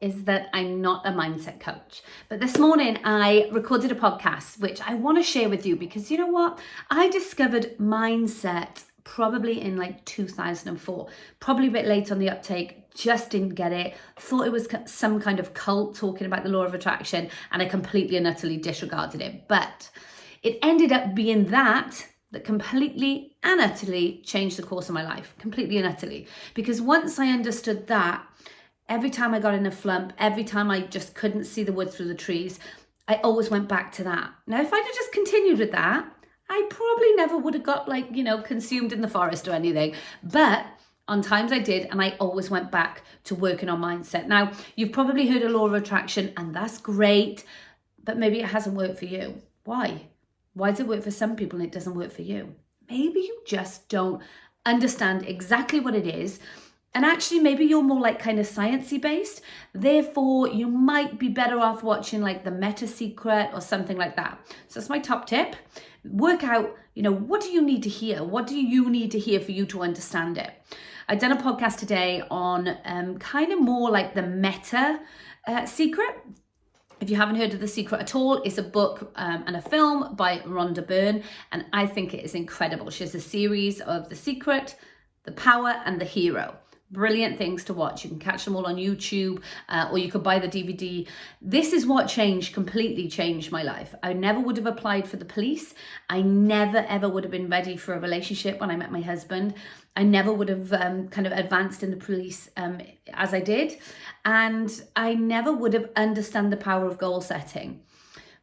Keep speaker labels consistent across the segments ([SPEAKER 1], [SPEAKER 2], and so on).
[SPEAKER 1] is that I'm not a mindset coach. But this morning I recorded a podcast, which I want to share with you because you know what? I discovered mindset probably in like 2004, probably a bit late on the uptake, just didn't get it, thought it was some kind of cult talking about the law of attraction, and I completely and utterly disregarded it. But it ended up being that completely and utterly changed the course of my life, completely and utterly. Because once I understood that, every time I got in a flump, every time I just couldn't see the wood through the trees, I always went back to that. Now, if I'd have just continued with that, I probably never would have got consumed in the forest or anything. But on times I did, and I always went back to working on mindset. Now, you've probably heard of law of attraction, and that's great, but maybe it hasn't worked for you. Why? Why does it work for some people and it doesn't work for you? Maybe you just don't understand exactly what it is. And actually, maybe you're more like kind of sciencey based. Therefore, you might be better off watching like the Meta Secret or something like that. So that's my top tip. Work out, what do you need to hear? What do you need to hear for you to understand it? I've done a podcast today on kind of more like the Meta Secret. If you haven't heard of The Secret at all, it's a book and a film by Rhonda Byrne, and I think it is incredible. She has a series of The Secret, The Power, and The Hero. Brilliant things to watch. You can catch them all on YouTube, or you could buy the DVD. This is what completely changed my life. I never would have applied for the police. I never, ever would have been ready for a relationship when I met my husband. I never would have kind of advanced in the police as I did. And I never would have understood the power of goal setting.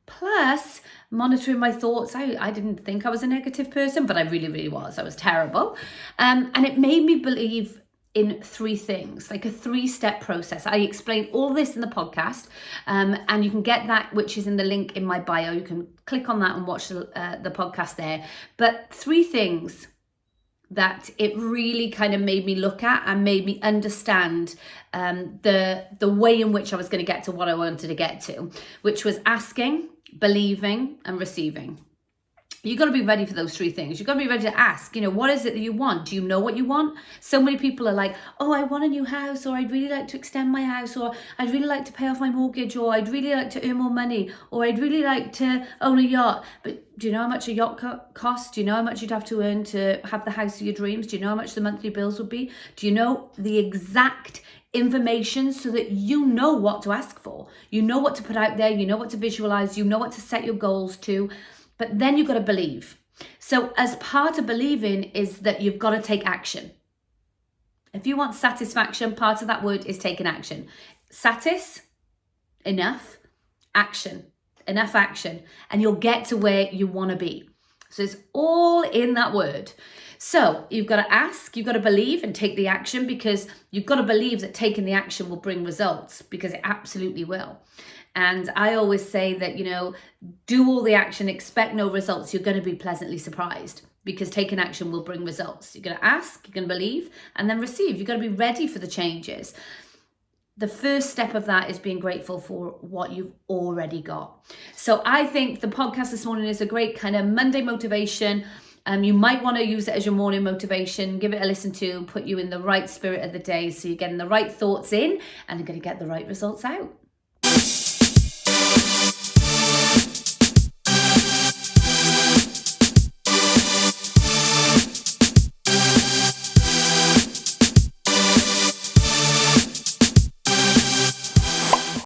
[SPEAKER 1] Plus, monitoring my thoughts. I didn't think I was a negative person, but I really, really was. I was terrible. And it made me believe in three things, like a 3-step process. I explain all this in the podcast, and you can get that, which is in the link in my bio. You can click on that and watch the podcast there. But 3 things that it really kind of made me look at and made me understand the way in which I was going to get to what I wanted to get to, which was asking, believing, and receiving. You've got to be ready for those 3 things. You've got to be ready to ask, what is it that you want? Do you know what you want? So many people are like, oh, I want a new house, or I'd really like to extend my house, or I'd really like to pay off my mortgage, or I'd really like to earn more money, or I'd really like to own a yacht. But do you know how much a yacht costs? Do you know how much you'd have to earn to have the house of your dreams? Do you know how much the monthly bills would be? Do you know the exact information so that you know what to ask for? You know what to put out there, you know what to visualize, you know what to set your goals to. But then you've got to believe. So as part of believing is that you've got to take action. If you want satisfaction, part of that word is taking action. Satis, enough, action, enough action, and you'll get to where you want to be. So it's all in that word. So you've got to ask, you've got to believe and take the action, because you've got to believe that taking the action will bring results, because it absolutely will. And I always say that, do all the action, expect no results. You're going to be pleasantly surprised, because taking action will bring results. You're going to ask, you're going to believe, and then receive. You've got to be ready for the changes. The first step of that is being grateful for what you've already got. So I think the podcast this morning is a great kind of Monday motivation. You might want to use it as your morning motivation, give it a listen to, put you in the right spirit of the day, so you're getting the right thoughts in and you're going to get the right results out.